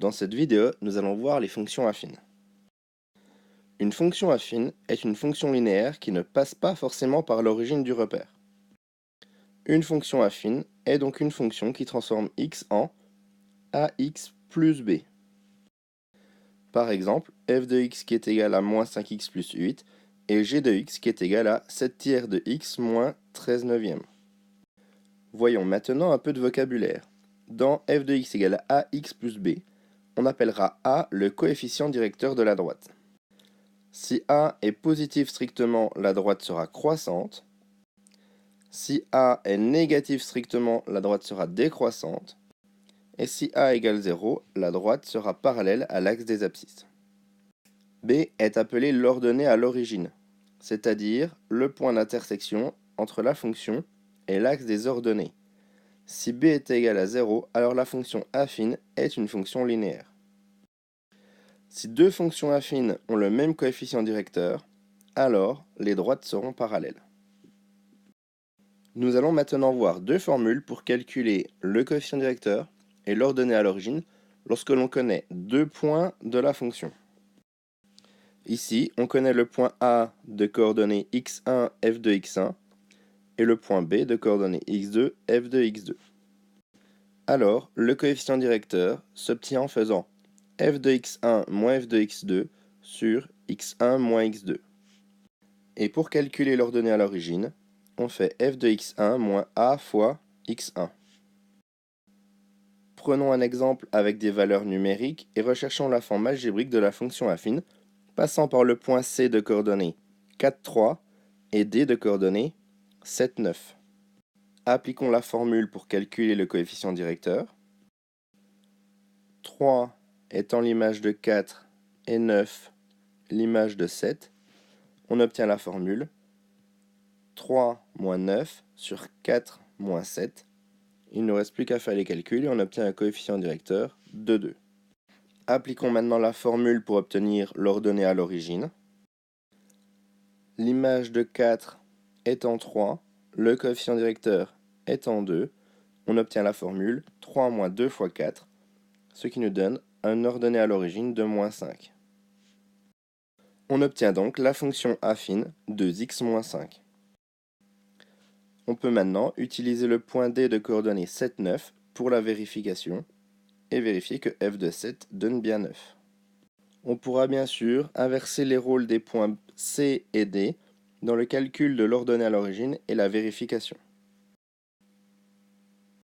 Dans cette vidéo, nous allons voir les fonctions affines. Une fonction affine est une fonction linéaire qui ne passe pas forcément par l'origine du repère. Une fonction affine est donc une fonction qui transforme x en ax plus b. Par exemple, f de x qui est égal à moins 5x plus 8 et g de x qui est égal à 7 tiers de x moins 13 neuvièmes. Voyons maintenant un peu de vocabulaire. Dans f de x égale à ax plus b, on appellera a le coefficient directeur de la droite. Si a est positif strictement, la droite sera croissante. Si a est négatif strictement, la droite sera décroissante. Et si a égale 0, la droite sera parallèle à l'axe des abscisses. B est appelé l'ordonnée à l'origine, c'est-à-dire le point d'intersection entre la fonction et l'axe des ordonnées. Si b est égal à 0, alors la fonction affine est une fonction linéaire. Si deux fonctions affines ont le même coefficient directeur, alors les droites seront parallèles. Nous allons maintenant voir deux formules pour calculer le coefficient directeur et l'ordonnée à l'origine lorsque l'on connaît deux points de la fonction. Ici, on connaît le point A de coordonnées x1, f de x1 et le point B de coordonnées x2, f de x2. Alors, le coefficient directeur s'obtient en faisant f de x1 moins f de x2 sur x1 moins x2. Et pour calculer l'ordonnée à l'origine, on fait f de x1 moins a fois x1. Prenons un exemple avec des valeurs numériques et recherchons la forme algébrique de la fonction affine, passant par le point C de coordonnées 4, 3 et D de coordonnées 7, 9. Appliquons la formule pour calculer le coefficient directeur. 3 étant l'image de 4 et 9 l'image de 7, on obtient la formule 3 moins 9 sur 4 moins 7. Il ne reste plus qu'à faire les calculs et on obtient un coefficient directeur de 2. Appliquons maintenant la formule pour obtenir l'ordonnée à l'origine. L'image de 4 étant 3, le coefficient directeur étant 2, on obtient la formule 3 moins 2 fois 4, ce qui nous donne un ordonnée à l'origine de moins 5. On obtient donc la fonction affine 2x moins 5. On peut maintenant utiliser le point D de coordonnées 7, 9 pour la vérification et vérifier que f de 7 donne bien 9. On pourra bien sûr inverser les rôles des points C et D dans le calcul de l'ordonnée à l'origine et la vérification.